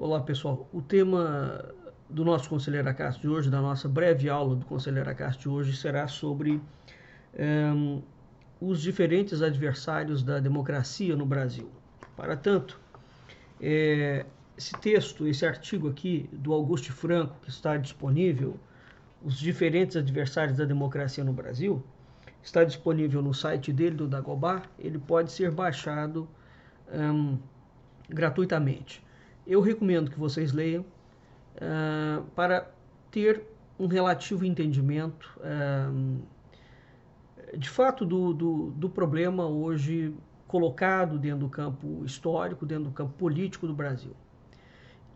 Olá, pessoal. O tema do nosso Conselheiro Acácio de hoje, da nossa breve aula do Conselheiro Acácio de hoje, será sobre os diferentes adversários da democracia no Brasil. Para tanto, esse texto, esse artigo aqui do Augusto Franco, que está disponível, Os Diferentes Adversários da Democracia no Brasil, está disponível no site dele, do Dagobah. Ele pode ser baixado gratuitamente. Eu recomendo que vocês leiam para ter um relativo entendimento de fato do problema hoje colocado dentro do campo histórico, dentro do campo político do Brasil.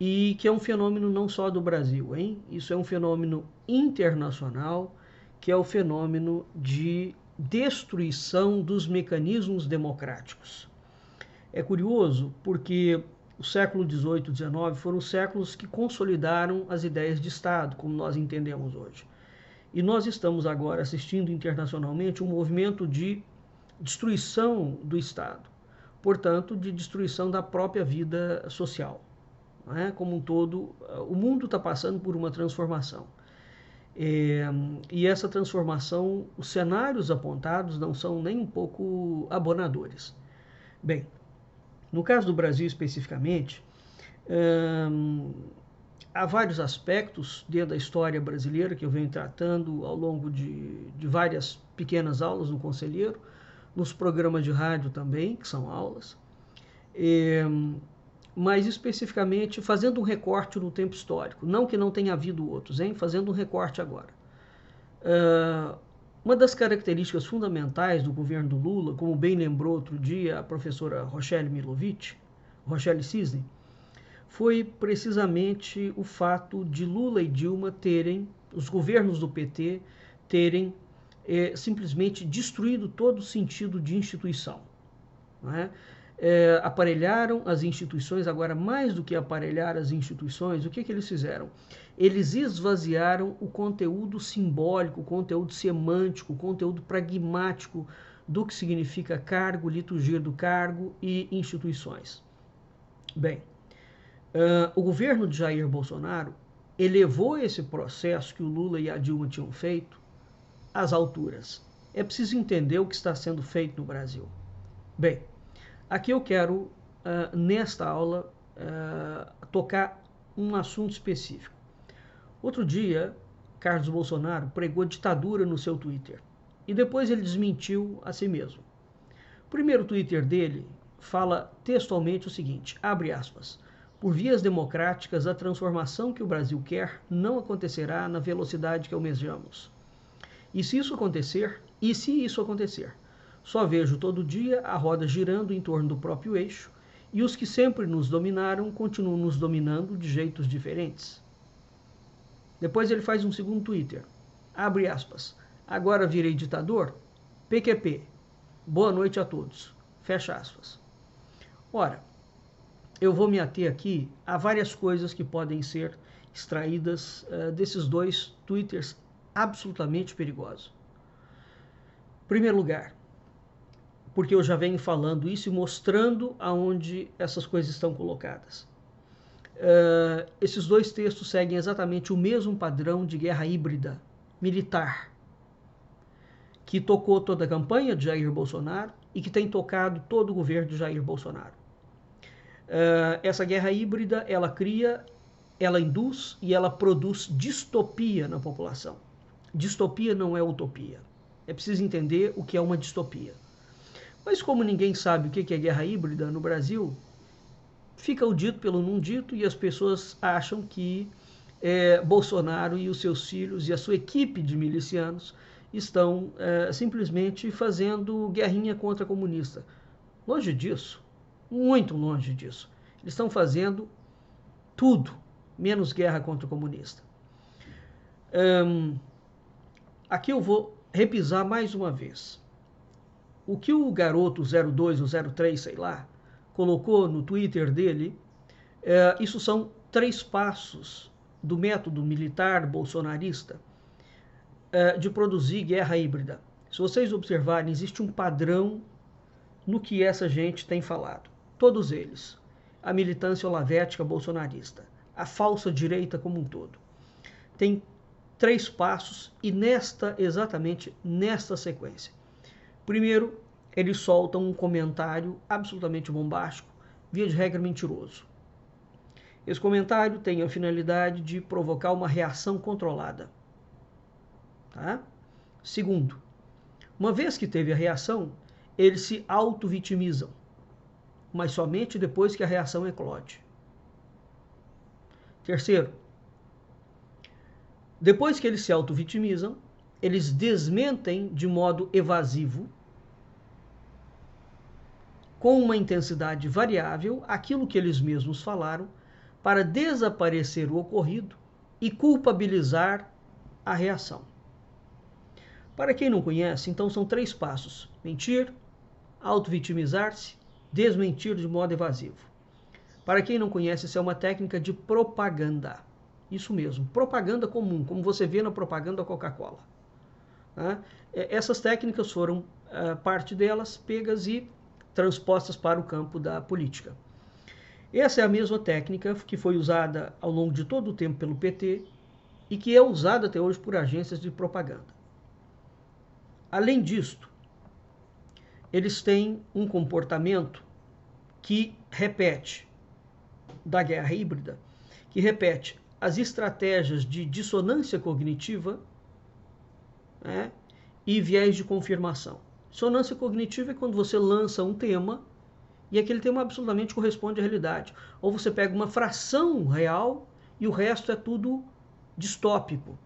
E que é um fenômeno não só do Brasil, hein? Isso é um fenômeno internacional, que é o fenômeno de destruição dos mecanismos democráticos. É curioso porque o século XVIII e XIX foram os séculos que consolidaram as ideias de Estado, como nós entendemos hoje. E nós estamos agora assistindo internacionalmente um movimento de destruição do Estado, portanto, de destruição da própria vida social. Não é? Como um todo, o mundo está passando por uma transformação. E essa transformação, os cenários apontados não são nem um pouco abonadores. Bem, no caso do Brasil especificamente, há vários aspectos dentro da história brasileira que eu venho tratando ao longo de várias pequenas aulas no Conselheiro, nos programas de rádio também, que são aulas, mas especificamente fazendo um recorte no tempo histórico, não que não tenha havido outros, hein? Fazendo um recorte agora. Uma das características fundamentais do governo do Lula, como bem lembrou outro dia a professora Rochelle Milovich, Rochelle Cisne, foi precisamente o fato de Lula e Dilma terem, os governos do PT, terem simplesmente destruído todo o sentido de instituição. Não é? Aparelharam as instituições. Agora, mais do que aparelhar as instituições, o que eles fizeram? Eles esvaziaram o conteúdo simbólico, o conteúdo semântico, o conteúdo pragmático do que significa cargo, liturgia do cargo e instituições. Bem, o governo de Jair Bolsonaro elevou esse processo que o Lula e a Dilma tinham feito às alturas. É preciso entender o que está sendo feito no Brasil. Bem, aqui eu quero, nesta aula, tocar um assunto específico. Outro dia, Carlos Bolsonaro pregou ditadura no seu Twitter e depois ele desmentiu a si mesmo. O primeiro Twitter dele fala textualmente o seguinte, abre aspas, por vias democráticas, a transformação que o Brasil quer não acontecerá na velocidade que almejamos. E se isso acontecer, só vejo todo dia a roda girando em torno do próprio eixo e os que sempre nos dominaram continuam nos dominando de jeitos diferentes. Depois ele faz um segundo Twitter, abre aspas, agora virei ditador? PQP, boa noite a todos, fecha aspas. Ora, eu vou me ater aqui a várias coisas que podem ser extraídas desses dois Twitters absolutamente perigosos. Em primeiro lugar, porque eu já venho falando isso e mostrando aonde essas coisas estão colocadas. Esses dois textos seguem exatamente o mesmo padrão de guerra híbrida militar que tocou toda a campanha de Jair Bolsonaro e que tem tocado todo o governo de Jair Bolsonaro. Essa guerra híbrida, ela cria, ela induz e ela produz distopia na população. Distopia não é utopia. É preciso entender o que é uma distopia. Mas como ninguém sabe o que é guerra híbrida no Brasil, fica o dito pelo não dito e as pessoas acham que Bolsonaro e os seus filhos e a sua equipe de milicianos estão simplesmente fazendo guerrinha contra comunista. Longe disso, muito longe disso. Eles estão fazendo tudo, menos guerra contra o comunista. Aqui eu vou repisar mais uma vez. O que o garoto 02 ou 03, sei lá, colocou no Twitter dele, isso são 3 passos do método militar bolsonarista de produzir guerra híbrida. Se vocês observarem, existe um padrão no que essa gente tem falado. Todos eles. a militância olavética bolsonarista, a falsa direita como um todo. Tem 3 passos e exatamente nesta sequência. Primeiro, eles soltam um comentário absolutamente bombástico, via de regra mentiroso. Esse comentário tem a finalidade de provocar uma reação controlada. Tá? Segundo, uma vez que teve a reação, eles se auto-vitimizam, mas somente depois que a reação eclode. Terceiro, depois que eles se auto-vitimizam, eles desmentem de modo evasivo, com uma intensidade variável, aquilo que eles mesmos falaram, para desaparecer o ocorrido e culpabilizar a reação. Para quem não conhece, então são 3 passos: mentir, auto-vitimizar-se, desmentir de modo evasivo. Para quem não conhece, isso é uma técnica de propaganda. Isso mesmo, propaganda comum, como você vê na propaganda da Coca-Cola. Essas técnicas foram, parte delas, pegas e transpostas para o campo da política. Essa é a mesma técnica que foi usada ao longo de todo o tempo pelo PT e que é usada até hoje por agências de propaganda. Além disto, eles têm um comportamento que repete, da guerra híbrida, que repete as estratégias de dissonância cognitiva, né, e viés de confirmação. Dissonância cognitiva é quando você lança um tema e aquele tema absolutamente corresponde à realidade. Ou você pega uma fração real e o resto é tudo distópico.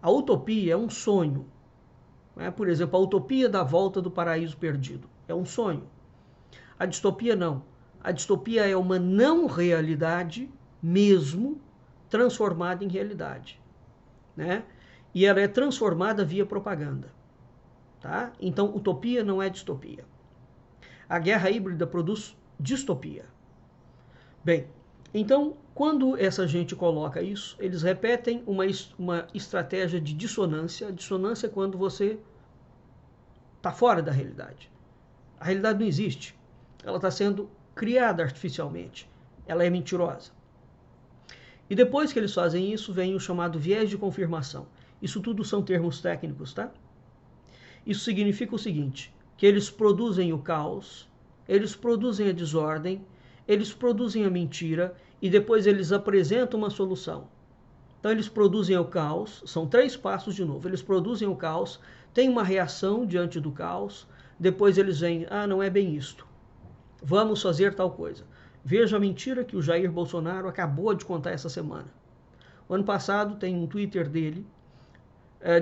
A utopia é um sonho. Por exemplo, a utopia da volta do paraíso perdido é um sonho. A distopia não. A distopia é uma não realidade mesmo transformada em realidade, né? E ela é transformada via propaganda, tá? Então, utopia não é distopia. A guerra híbrida produz distopia. Bem, então, quando essa gente coloca isso, eles repetem uma estratégia de dissonância. Dissonância é quando você está fora da realidade. A realidade não existe. Ela está sendo criada artificialmente. Ela é mentirosa. E depois que eles fazem isso, vem o chamado viés de confirmação. Isso tudo são termos técnicos, tá? Isso significa o seguinte, que eles produzem o caos, eles produzem a desordem, eles produzem a mentira e depois eles apresentam uma solução. Então eles produzem o caos, são 3 passos de novo. Eles produzem o caos, tem uma reação diante do caos, depois eles vêm, não é bem isto. Vamos fazer tal coisa. Veja a mentira que o Jair Bolsonaro acabou de contar essa semana. O ano passado tem um Twitter dele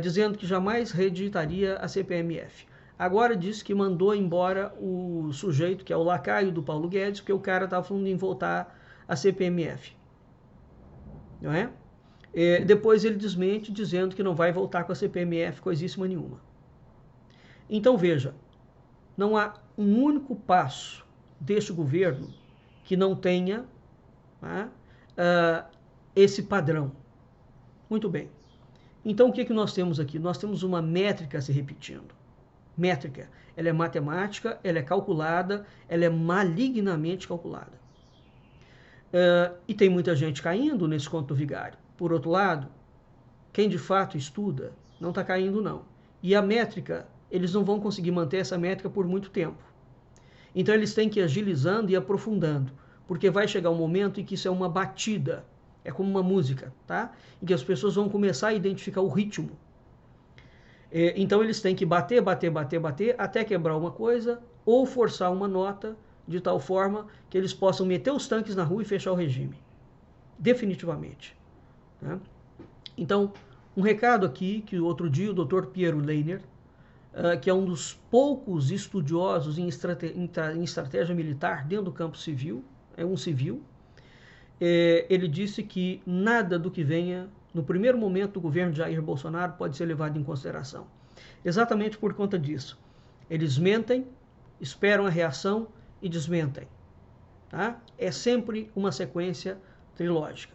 dizendo que jamais reeditaria a CPMF. Agora diz que mandou embora o sujeito que é o lacaio do Paulo Guedes, porque o cara estava falando em voltar a CPMF. Não é? Depois ele desmente dizendo que não vai voltar com a CPMF coisíssima nenhuma. Então veja, não há um único passo deste governo que não tenha esse padrão. Muito bem. Então o que nós temos aqui? Nós temos uma métrica se repetindo. Métrica, ela é matemática, ela é calculada, ela é malignamente calculada. E tem muita gente caindo nesse conto do vigário. Por outro lado, quem de fato estuda não está caindo não. E a métrica, eles não vão conseguir manter essa métrica por muito tempo. Então eles têm que ir agilizando e aprofundando, porque vai chegar um momento em que isso é uma batida, é como uma música, tá? Em que as pessoas vão começar a identificar o ritmo. Então eles têm que bater, até quebrar uma coisa, ou forçar uma nota, de tal forma que eles possam meter os tanques na rua e fechar o regime. Definitivamente. Né? Então, um recado aqui, que outro dia o Dr. Piero Leiner, que é um dos poucos estudiosos em estratégia militar dentro do campo civil, é um civil, ele disse que nada do que venha no primeiro momento do governo de Jair Bolsonaro pode ser levado em consideração. Exatamente por conta disso. Eles mentem, esperam a reação e desmentem. Tá? É sempre uma sequência trilógica.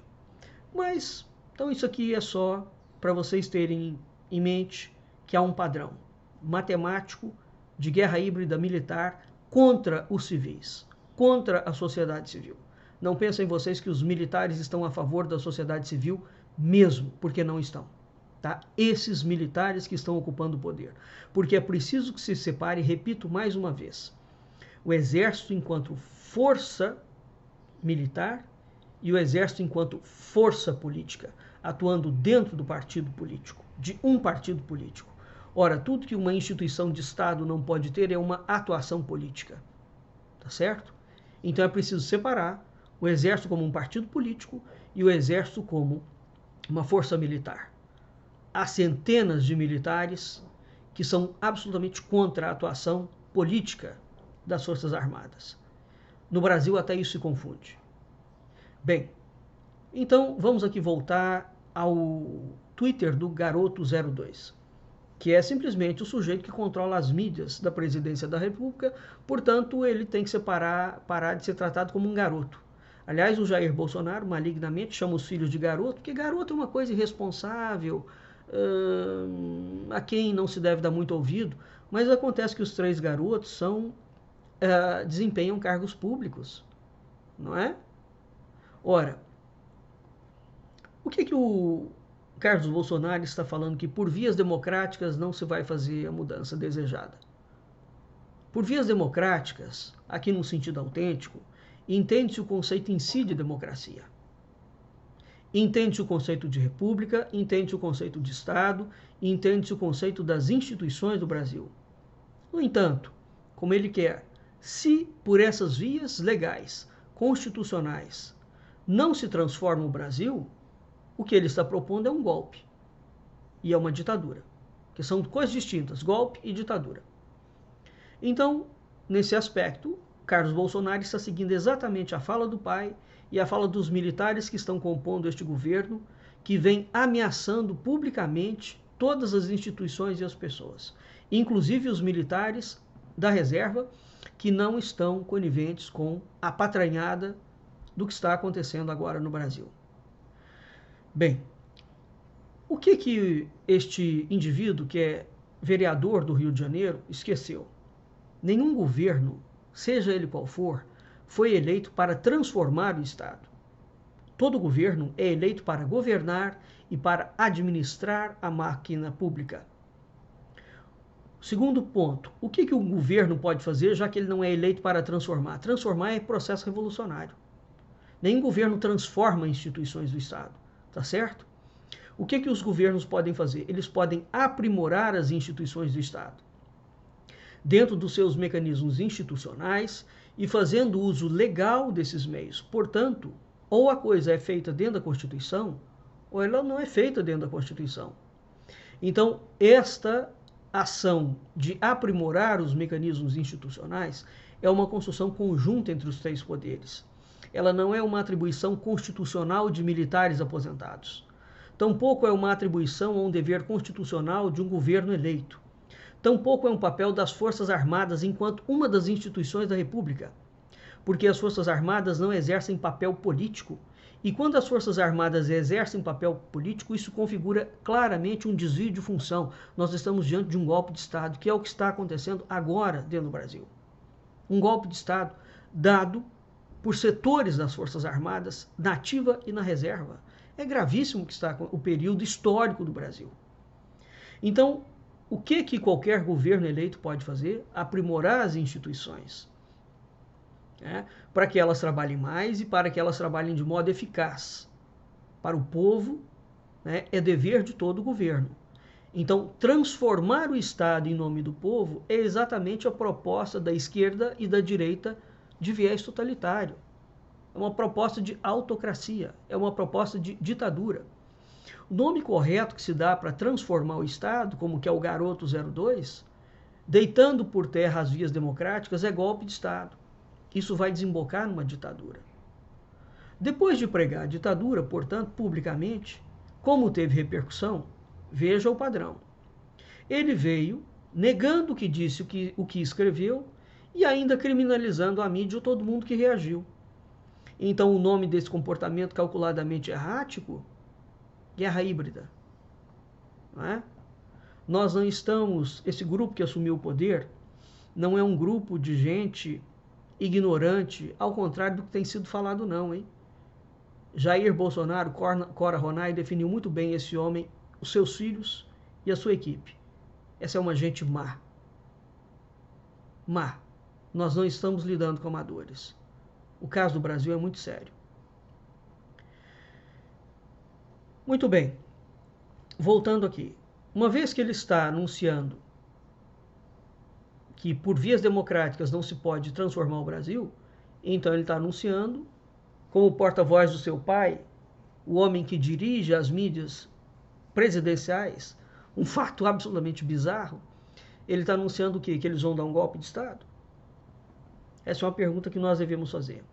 Mas, então isso aqui é só para vocês terem em mente que há um padrão matemático de guerra híbrida militar contra os civis, contra a sociedade civil. Não pensem vocês que os militares estão a favor da sociedade civil, mesmo, porque não estão. Tá? Esses militares que estão ocupando o poder. Porque é preciso que se separe, repito mais uma vez, o exército enquanto força militar e o exército enquanto força política, atuando dentro do partido político, de um partido político. Ora, tudo que uma instituição de Estado não pode ter é uma atuação política. Tá certo? Então é preciso separar o exército como um partido político e o exército como uma força militar. Há centenas de militares que são absolutamente contra a atuação política das Forças Armadas. No Brasil até isso se confunde. Bem, então vamos aqui voltar ao Twitter do Garoto02, que é simplesmente o sujeito que controla as mídias da presidência da República, portanto ele tem que parar de ser tratado como um garoto. Aliás, o Jair Bolsonaro malignamente chama os filhos de garoto, porque garoto é uma coisa irresponsável, a quem não se deve dar muito ouvido, mas acontece que os 3 garotos desempenham cargos públicos, não é? Ora, o que o Carlos Bolsonaro está falando que por vias democráticas não se vai fazer a mudança desejada? Por vias democráticas, aqui num sentido autêntico, entende-se o conceito em si de democracia. Entende-se o conceito de república, entende-se o conceito de Estado, entende-se o conceito das instituições do Brasil. No entanto, como ele quer, se por essas vias legais, constitucionais, não se transforma o Brasil, o que ele está propondo é um golpe. E é uma ditadura. Que são coisas distintas, golpe e ditadura. Então, nesse aspecto, Carlos Bolsonaro está seguindo exatamente a fala do pai e a fala dos militares que estão compondo este governo, que vem ameaçando publicamente todas as instituições e as pessoas, inclusive os militares da reserva, que não estão coniventes com a patranhada do que está acontecendo agora no Brasil. Bem, o que este indivíduo, que é vereador do Rio de Janeiro, esqueceu? Nenhum governo, seja ele qual for, foi eleito para transformar o Estado. Todo governo é eleito para governar e para administrar a máquina pública. Segundo ponto, o que o governo pode fazer, já que ele não é eleito para transformar? Transformar é processo revolucionário. Nenhum governo transforma instituições do Estado, tá certo? O que os governos podem fazer? Eles podem aprimorar as instituições do Estado, dentro dos seus mecanismos institucionais e fazendo uso legal desses meios. Portanto, ou a coisa é feita dentro da Constituição, ou ela não é feita dentro da Constituição. Então, esta ação de aprimorar os mecanismos institucionais é uma construção conjunta entre os 3 poderes. Ela não é uma atribuição constitucional de militares aposentados. Tampouco é uma atribuição ou um dever constitucional de um governo eleito. Tampouco é um papel das Forças Armadas enquanto uma das instituições da República, porque as Forças Armadas não exercem papel político, e quando as Forças Armadas exercem papel político, isso configura claramente um desvio de função. Nós estamos diante de um golpe de Estado, que é o que está acontecendo agora dentro do Brasil. Um golpe de Estado dado por setores das Forças Armadas, na ativa e na reserva. É gravíssimo que está o período histórico do Brasil. Então, o que qualquer governo eleito pode fazer? Aprimorar as instituições, para que elas trabalhem mais e para que elas trabalhem de modo eficaz. Para o povo, é dever de todo governo. Então, transformar o Estado em nome do povo é exatamente a proposta da esquerda e da direita de viés totalitário. É uma proposta de autocracia, é uma proposta de ditadura. O nome correto que se dá para transformar o Estado, como que é o Garoto 02, deitando por terra as vias democráticas, é golpe de Estado. Isso vai desembocar numa ditadura. Depois de pregar a ditadura, portanto, publicamente, como teve repercussão, veja o padrão. Ele veio negando o que disse, o que escreveu, e ainda criminalizando a mídia ou todo mundo que reagiu. Então, o nome desse comportamento calculadamente errático, guerra híbrida. Não é? Nós não estamos, esse grupo que assumiu o poder, não é um grupo de gente ignorante, ao contrário do que tem sido falado não, hein? Jair Bolsonaro, Cora Ronay, definiu muito bem esse homem, os seus filhos e a sua equipe. Essa é uma gente má. Má. Nós não estamos lidando com amadores. O caso do Brasil é muito sério. Muito bem. Voltando aqui. Uma vez que ele está anunciando que por vias democráticas não se pode transformar o Brasil, então ele está anunciando, como porta-voz do seu pai, o homem que dirige as mídias presidenciais, um fato absolutamente bizarro, ele está anunciando o quê? Que eles vão dar um golpe de Estado? Essa é uma pergunta que nós devemos fazer.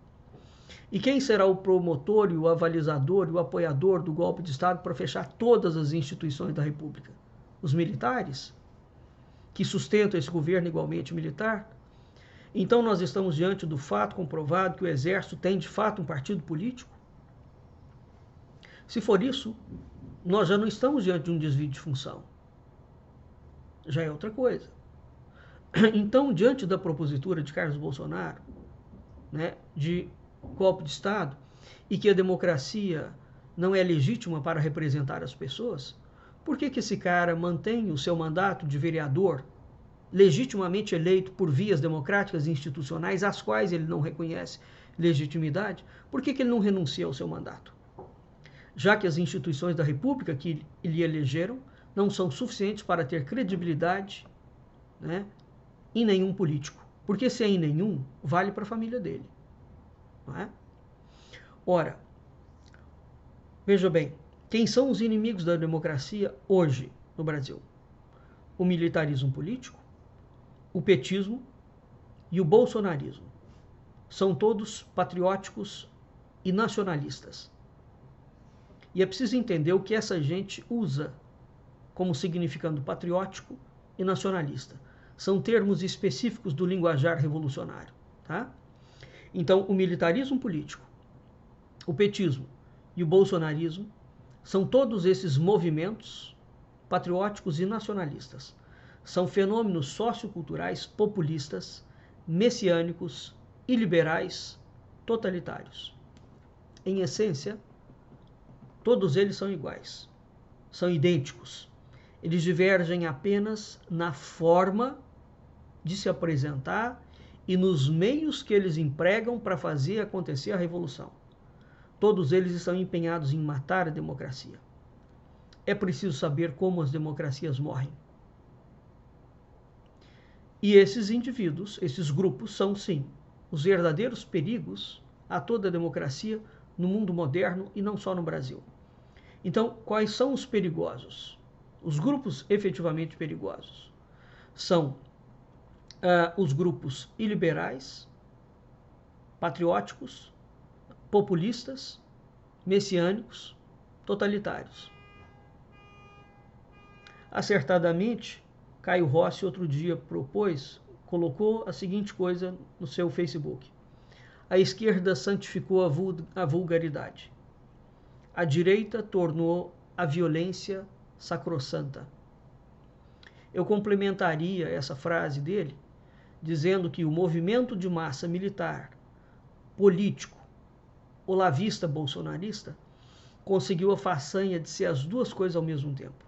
E quem será o promotor e o avalizador e o apoiador do golpe de Estado para fechar todas as instituições da República? Os militares, que sustentam esse governo igualmente militar? Então nós estamos diante do fato comprovado que o Exército tem de fato um partido político? Se for isso, nós já não estamos diante de um desvio de função. Já é outra coisa. Então, diante da propositura de Carlos Bolsonaro, né, de golpe de Estado, e que a democracia não é legítima para representar as pessoas, por que esse cara mantém o seu mandato de vereador, legitimamente eleito por vias democráticas e institucionais, às quais ele não reconhece legitimidade? Por que ele não renuncia ao seu mandato? Já que as instituições da República que lhe elegeram não são suficientes para ter credibilidade, né, em nenhum político. Porque se é em nenhum, vale para a família dele. Não é? Ora, veja bem, quem são os inimigos da democracia hoje no Brasil? O militarismo político, o petismo e o bolsonarismo. São todos patrióticos e nacionalistas. E é preciso entender o que essa gente usa como significando patriótico e nacionalista. São termos específicos do linguajar revolucionário. Tá? Então, o militarismo político, o petismo e o bolsonarismo são todos esses movimentos patrióticos e nacionalistas. São fenômenos socioculturais populistas, messiânicos, iliberais, totalitários. Em essência, todos eles são iguais, são idênticos. Eles divergem apenas na forma de se apresentar e nos meios que eles empregam para fazer acontecer a revolução. Todos eles estão empenhados em matar a democracia. É preciso saber como as democracias morrem. E esses indivíduos, esses grupos, são sim os verdadeiros perigos a toda a democracia no mundo moderno e não só no Brasil. Então, quais são os perigosos? Os grupos efetivamente perigosos são os grupos iliberais, patrióticos, populistas, messiânicos, totalitários. Acertadamente, Caio Rossi outro dia colocou a seguinte coisa no seu Facebook: a esquerda santificou a vulgaridade, a direita tornou a violência sacrossanta. Eu complementaria essa frase dele dizendo que o movimento de massa militar, político, olavista bolsonarista, conseguiu a façanha de ser as duas coisas ao mesmo tempo.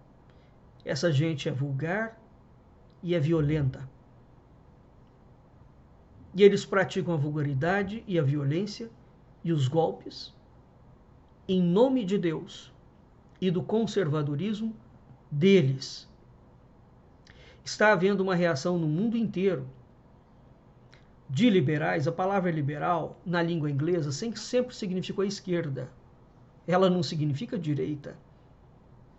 Essa gente é vulgar e é violenta. E eles praticam a vulgaridade e a violência e os golpes em nome de Deus e do conservadorismo deles. Está havendo uma reação no mundo inteiro de liberais. A palavra liberal, na língua inglesa, sempre significou esquerda. Ela não significa direita.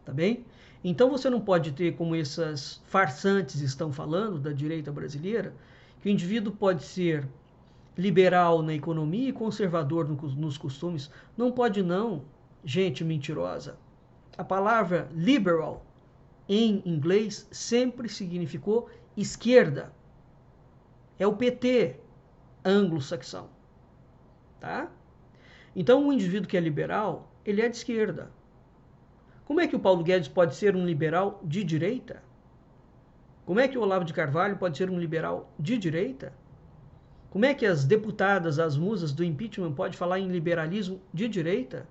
Tá bem? Então você não pode ter, como essas farsantes estão falando, da direita brasileira, que o indivíduo pode ser liberal na economia e conservador nos costumes. Não pode não, gente mentirosa. A palavra liberal, em inglês, sempre significou esquerda. É o PT anglo-saxão. Tá? Então, um indivíduo que é liberal, ele é de esquerda. Como é que o Paulo Guedes pode ser um liberal de direita? Como é que o Olavo de Carvalho pode ser um liberal de direita? Como é que as deputadas, as musas do impeachment, podem falar em liberalismo de direita?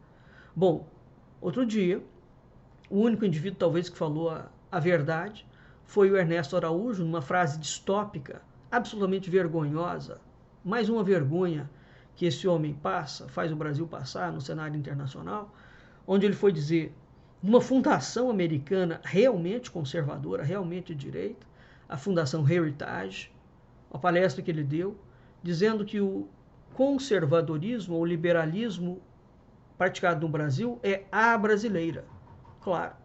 Bom, outro dia, o único indivíduo talvez que falou a verdade foi o Ernesto Araújo, numa frase distópica, absolutamente vergonhosa, mais uma vergonha que esse homem faz o Brasil passar no cenário internacional, onde ele foi dizer, uma fundação americana realmente conservadora, realmente de direita, a Fundação Heritage, uma palestra que ele deu, dizendo que o conservadorismo ou liberalismo praticado no Brasil é a brasileira. Claro.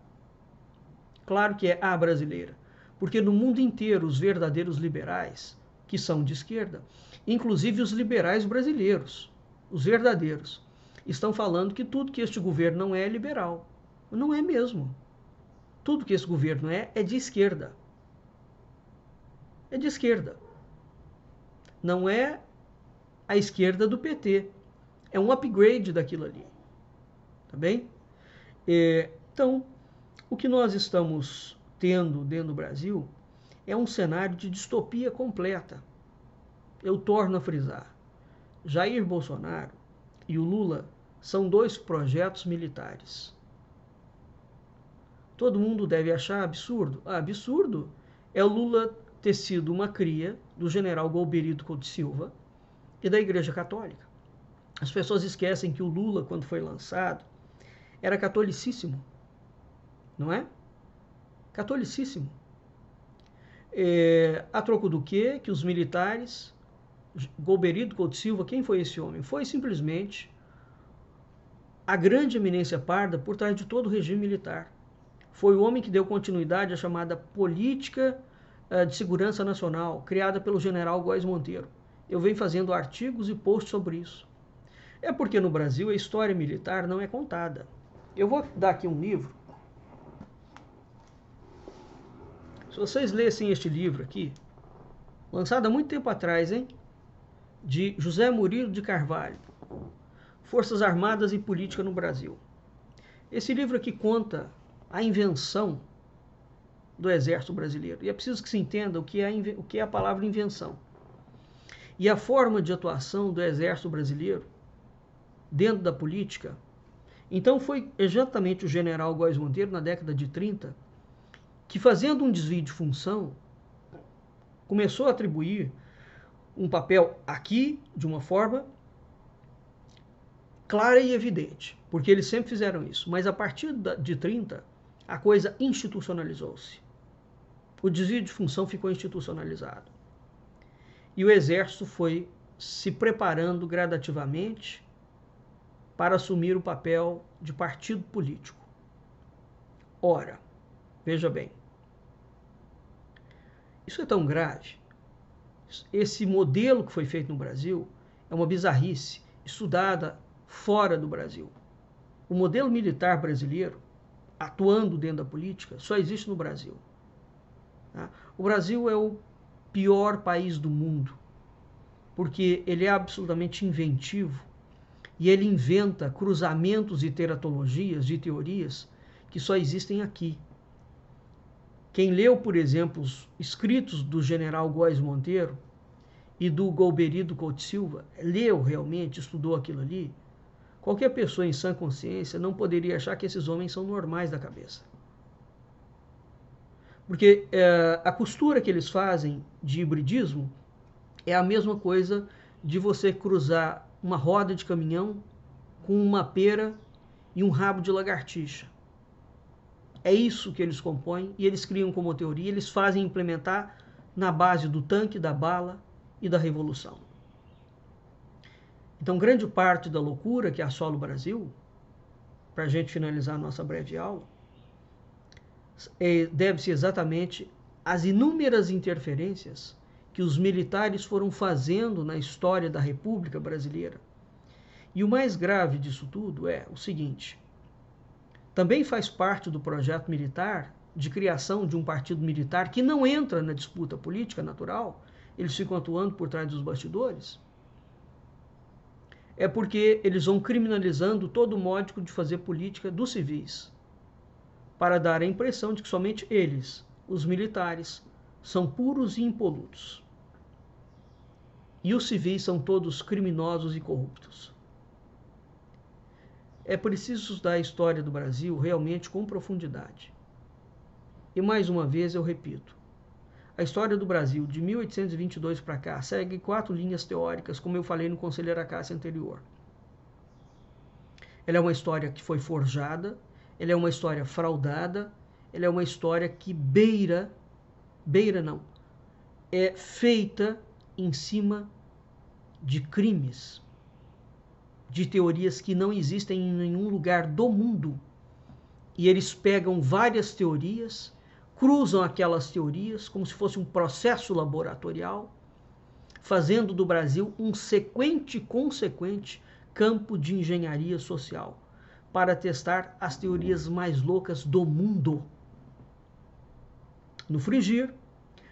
Claro que é a brasileira. Porque no mundo inteiro os verdadeiros liberais, que são de esquerda, inclusive os liberais brasileiros, os verdadeiros, estão falando que tudo que este governo não é liberal. Não é mesmo. Tudo que esse governo é de esquerda. É de esquerda. Não é a esquerda do PT. É um upgrade daquilo ali. Tá bem? Então, o que nós estamos tendo dentro do Brasil é um cenário de distopia completa. Eu torno a frisar. Jair Bolsonaro e o Lula são dois projetos militares. Todo mundo deve achar absurdo. Absurdo é o Lula ter sido uma cria do general Golbery Couto Silva e da Igreja Católica. As pessoas esquecem que o Lula, quando foi lançado, era catolicíssimo. Não é? Catolicíssimo. A troco do quê? Que os militares, Golbery Couto Silva, quem foi esse homem? Foi simplesmente a grande eminência parda por trás de todo o regime militar. Foi o homem que deu continuidade à chamada Política de Segurança Nacional, criada pelo general Góes Monteiro. Eu venho fazendo artigos e posts sobre isso. É porque no Brasil a história militar não é contada. Eu vou dar aqui um livro. Se vocês lessem este livro aqui, lançado há muito tempo atrás, hein? De José Murilo de Carvalho, Forças Armadas e Política no Brasil. Esse livro aqui conta a invenção do Exército Brasileiro. E é preciso que se entenda o que é a palavra invenção. E a forma de atuação do Exército Brasileiro dentro da política. Então foi exatamente o general Góes Monteiro, na década de 30, que fazendo um desvio de função, começou a atribuir um papel aqui, de uma forma clara e evidente, porque eles sempre fizeram isso. Mas a partir de 30, a coisa institucionalizou-se. O desvio de função ficou institucionalizado. E o Exército foi se preparando gradativamente para assumir o papel de partido político. Ora, veja bem, isso é tão grave. Esse modelo que foi feito no Brasil é uma bizarrice estudada fora do Brasil. O modelo militar brasileiro, atuando dentro da política, só existe no Brasil. O Brasil é o pior país do mundo, porque ele é absolutamente inventivo e ele inventa cruzamentos e teratologias de teorias que só existem aqui. Quem leu, por exemplo, os escritos do general Góes Monteiro e do Golbery Couto Silva, leu realmente, estudou aquilo ali, qualquer pessoa em sã consciência não poderia achar que esses homens são normais da cabeça. Porque a costura que eles fazem de hibridismo é a mesma coisa de você cruzar uma roda de caminhão com uma pera e um rabo de lagartixa. É isso que eles compõem e eles criam como teoria, eles fazem implementar na base do tanque, da bala e da revolução. Então, grande parte da loucura que assola o Brasil, para a gente finalizar a nossa breve aula, deve-se exatamente às inúmeras interferências que os militares foram fazendo na história da República Brasileira. E o mais grave disso tudo é o seguinte: também faz parte do projeto militar de criação de um partido militar que não entra na disputa política natural, eles ficam atuando por trás dos bastidores, é porque eles vão criminalizando todo o modo de fazer política dos civis, para dar a impressão de que somente eles, os militares, são puros e impolutos. e os civis são todos criminosos e corruptos. É preciso estudar a história do Brasil realmente com profundidade. E mais uma vez eu repito, a história do Brasil de 1822 para cá segue 4 linhas teóricas, como eu falei no Conselheiro Acácio anterior. Ela é uma história que foi forjada, ela é uma história fraudada, ela é uma história que é feita em cima de crimes, de teorias que não existem em nenhum lugar do mundo. E eles pegam várias teorias, cruzam aquelas teorias como se fosse um processo laboratorial, fazendo do Brasil um consequente campo de engenharia social para testar as teorias mais loucas do mundo. No frigir,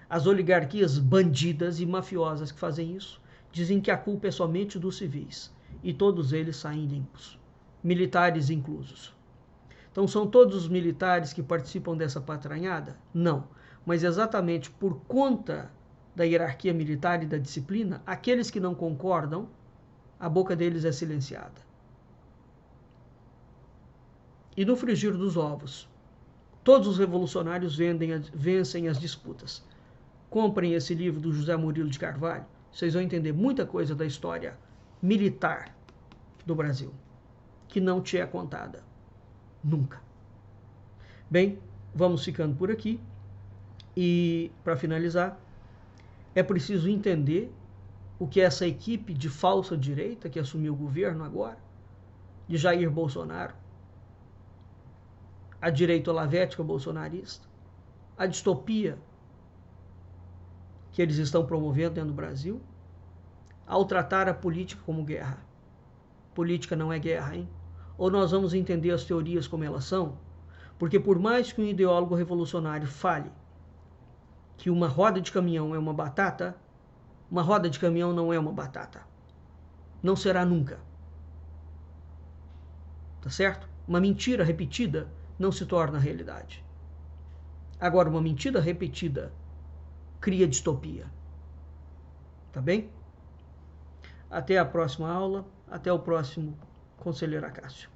as oligarquias bandidas e mafiosas que fazem isso dizem que a culpa é somente dos civis e todos eles saem limpos, militares inclusos. Então são todos os militares que participam dessa patranhada? Não, mas exatamente por conta da hierarquia militar e da disciplina, aqueles que não concordam, a boca deles é silenciada. E no frigir dos ovos, todos os revolucionários vencem as disputas. Comprem esse livro do José Murilo de Carvalho, vocês vão entender muita coisa da história militar do Brasil, que não te é contada. Nunca. Bem, vamos ficando por aqui. E, para finalizar, é preciso entender o que essa equipe de falsa direita que assumiu o governo agora, de Jair Bolsonaro, a direita olavética bolsonarista, a distopia que eles estão promovendo dentro do Brasil, ao tratar a política como guerra. Política não é guerra, hein? Ou nós vamos entender as teorias como elas são, porque por mais que um ideólogo revolucionário fale que uma roda de caminhão é uma batata, uma roda de caminhão não é uma batata. Não será nunca. Tá certo? Uma mentira repetida não se torna realidade. Agora, uma mentira repetida cria distopia. Tá bem? Até a próxima aula, até o próximo Conselheiro Acácio.